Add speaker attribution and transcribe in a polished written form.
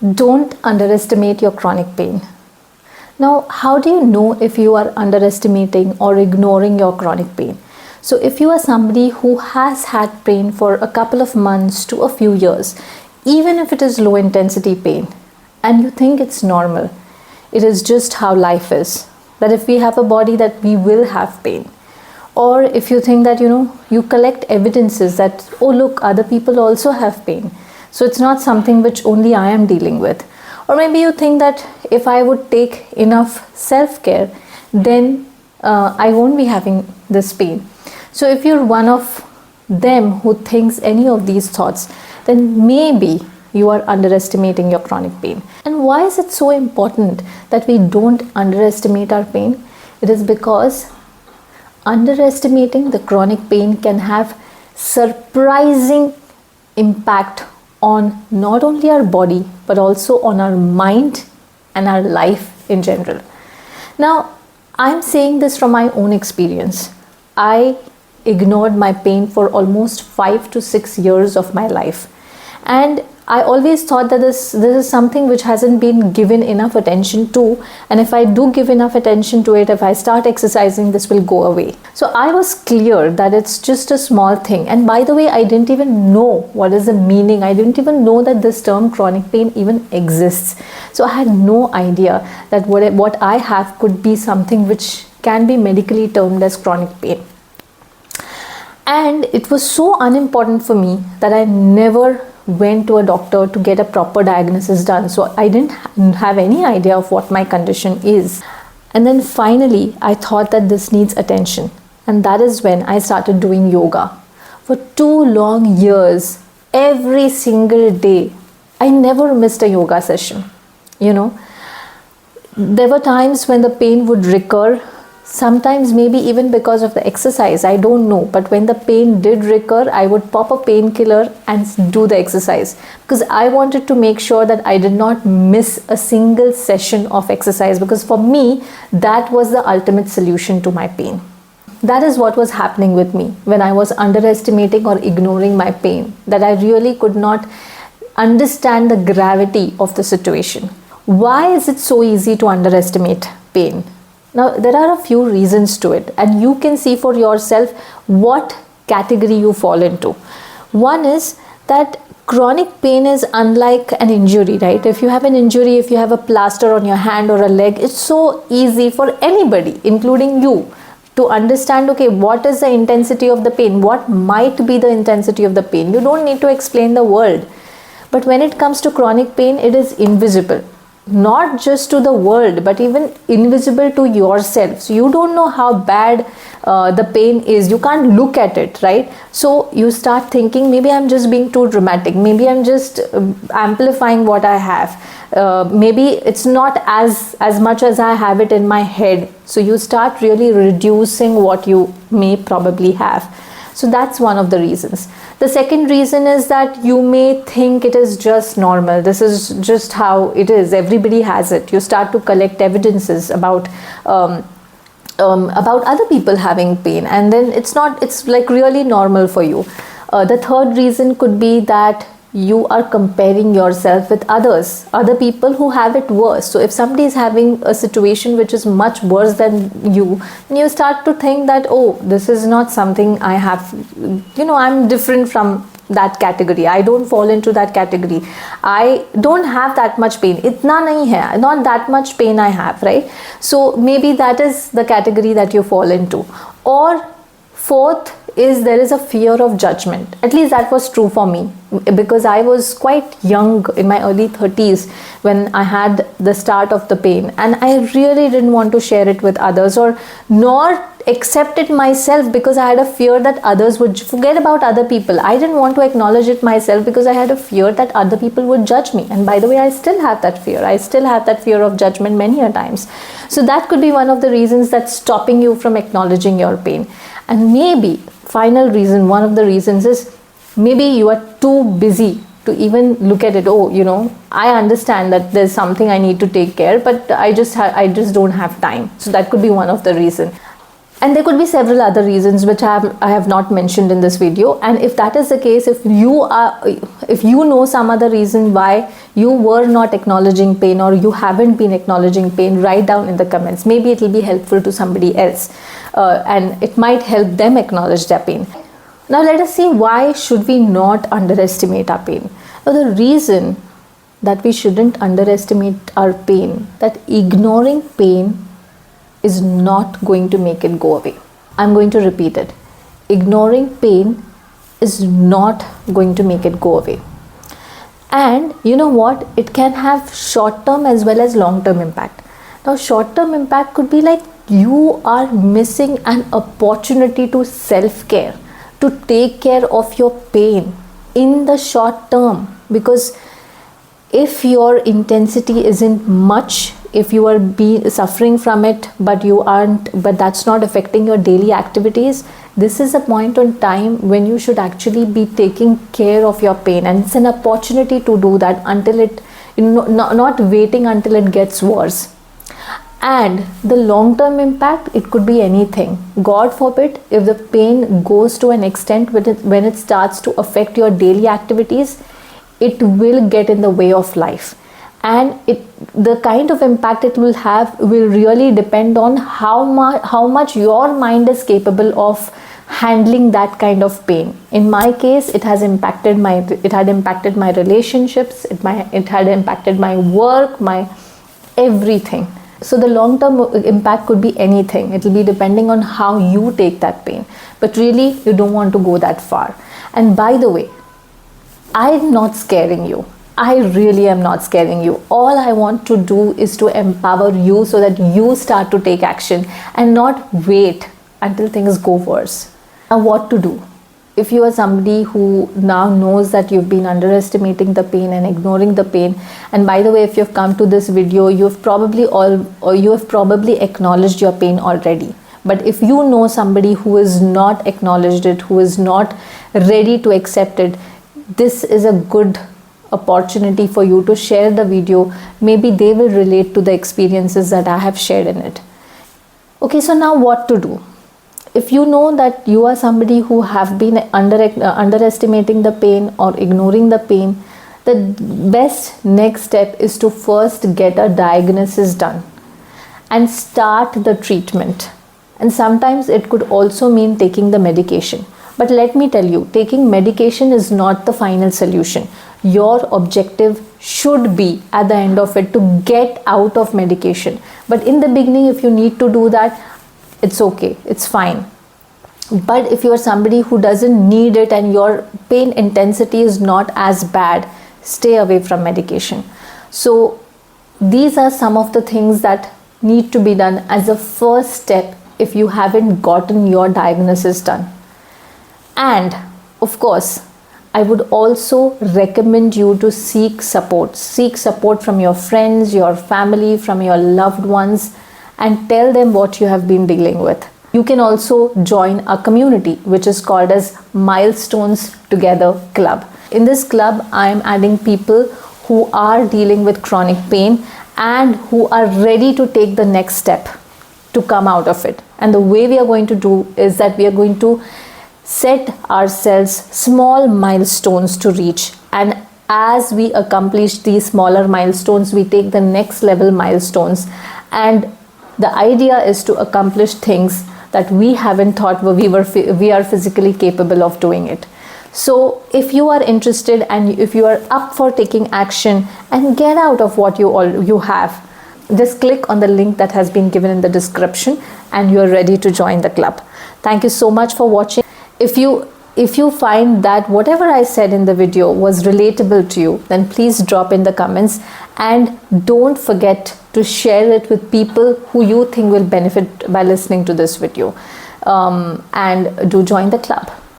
Speaker 1: Don't underestimate your chronic pain. Now, how do you know if you are underestimating or ignoring your chronic pain? So, if you are somebody who has had pain for a couple of months to a few years, even if it is low intensity pain, and you think it's normal, it is just how life is. That if we have a body, that we will have pain. Or if you think that, you collect evidences that, oh look, other people also have pain. So it's not something which only I am dealing with. Or maybe you think that if I would take enough self-care, then I won't be having this pain. So if you're one of them who thinks any of these thoughts, then maybe you are underestimating your chronic pain. And why is it so important that we don't underestimate our pain? It is because underestimating the chronic pain can have surprising impact on not only our body but also on our mind and our life in general. Now, I'm saying this from my own experience. I ignored my pain for almost 5 to 6 years of my life, and I always thought that this is something which hasn't been given enough attention to, and if I do give enough attention to it, if I start exercising, this will go away. So I was clear that it's just a small thing. And by the way, I didn't even know what is the meaning. I didn't even know that this term chronic pain even exists. So I had no idea that what I have could be something which can be medically termed as chronic pain. And it was so unimportant for me that I never went to a doctor to get a proper diagnosis done. So I didn't have any idea of what my condition is. And then finally, I thought that this needs attention. And that is when I started doing yoga. For 2 long years, every single day, I never missed a yoga session. There were times when the pain would recur. Sometimes maybe even because of the exercise, I don't know. But when the pain did recur, I would pop a painkiller and do the exercise. Because I wanted to make sure that I did not miss a single session of exercise. Because for me, that was the ultimate solution to my pain. That is what was happening with me when I was underestimating or ignoring my pain. That I really could not understand the gravity of the situation. Why is it so easy to underestimate pain? Now, there are a few reasons to it, and you can see for yourself what category you fall into. One is that chronic pain is unlike an injury, right? If you have an injury, if you have a plaster on your hand or a leg, it's so easy for anybody, including you, to understand, okay, what is the intensity of the pain? What might be the intensity of the pain? You don't need to explain the world. But when it comes to chronic pain, it is invisible. Not just to the world, but even invisible to yourself. So you don't know how bad the pain is. You can't look at it, right? So you start thinking, maybe I'm just being too dramatic. Maybe I'm just amplifying what I have. Maybe it's not as much as I have it in my head. So you start really reducing what you may probably have. So that's one of the reasons. The second reason is that you may think it is just normal. This is just how it is. Everybody has it. You start to collect evidences about other people having pain, and then it's like really normal for you. The third reason could be that you are comparing yourself with other people who have it worse. So if somebody is having a situation which is much worse than you, then you start to think that, oh, this is not something I have, I'm different from that category. I don't fall into that category. I don't have that much pain. Itna nahi hai, not that much pain I have, right? So maybe that is the category that you fall into. Or fourth is there is a fear of judgment. At least that was true for me, because I was quite young, in my early 30s, when I had the start of the pain, and I really didn't want to share it with others or nor accept it myself, because I had a fear that others would forget about other people. I didn't want to acknowledge it myself because I had a fear that other people would judge me. And by the way, I still have that fear. I still have that fear of judgment many a times. So that could be one of the reasons that's stopping you from acknowledging your pain. And maybe final reason, one of the reasons is maybe you are too busy to even look at it. Oh, I understand that there's something I need to take care, but I just don't have time. So that could be one of the reasons. And there could be several other reasons which I have not mentioned in this video. And if that is the case, if you know some other reason why you were not acknowledging pain, or you haven't been acknowledging pain, write down in the comments. Maybe it will be helpful to somebody else, and it might help them acknowledge their pain. Now let us see, why should we not underestimate our pain? Now the reason that we shouldn't underestimate our pain, that ignoring pain is not going to make it go away. I'm going to repeat it. Ignoring pain is not going to make it go away. And you know what? It can have short-term as well as long-term impact. Now, short-term impact could be like you are missing an opportunity to self-care, to take care of your pain in the short term, because if your intensity isn't much, if you are suffering from it, but that's not affecting your daily activities, this is a point in time when you should actually be taking care of your pain, and it's an opportunity to do that until it, not waiting until it gets worse. And the long-term impact, it could be anything. God forbid, if the pain goes to an extent when it starts to affect your daily activities, it will get in the way of life. And the kind of impact it will have will really depend on how much your mind is capable of handling that kind of pain. In my case, it had impacted my relationships, it had impacted my work, my everything. So the long-term impact could be anything. It will be depending on how you take that pain. But really, you don't want to go that far. And by the way, I'm not scaring you. I really am not scaring you. All I want to do is to empower you so that you start to take action and not wait until things go worse. Now, what to do? If you are somebody who now knows that you've been underestimating the pain and ignoring the pain, and by the way, if you've come to this video, you have probably acknowledged your pain already. But if you know somebody who is not acknowledged it, who is not ready to accept it, this is a good opportunity for you to share the video. Maybe they will relate to the experiences that I have shared in it. Okay, so now what to do? If you know that you are somebody who have been underestimating the pain or ignoring the pain, the best next step is to first get a diagnosis done and start the treatment. And sometimes it could also mean taking the medication. But let me tell you, taking medication is not the final solution. Your objective should be at the end of it to get out of medication. But in the beginning, if you need to do that, it's okay, it's fine. But if you are somebody who doesn't need it and your pain intensity is not as bad, stay away from medication. So these are some of the things that need to be done as a first step if you haven't gotten your diagnosis done. And of course, I would also recommend you to seek support. Seek support from your friends, your family, from your loved ones, and tell them what you have been dealing with. You can also join a community which is called as Milestones Together Club. In this club, I am adding people who are dealing with chronic pain and who are ready to take the next step to come out of it. And the way we are going to do is that we are going to set ourselves small milestones to reach, and as we accomplish these smaller milestones, we take the next level milestones, and the idea is to accomplish things that we haven't thought we are physically capable of doing it. So if you are interested and if you are up for taking action and get out of what you have, just click on the link that has been given in the description and you are ready to join the club. Thank you so much for watching. If you find that whatever I said in the video was relatable to you, then please drop in the comments, and don't forget to share it with people who you think will benefit by listening to this video, and do join the club.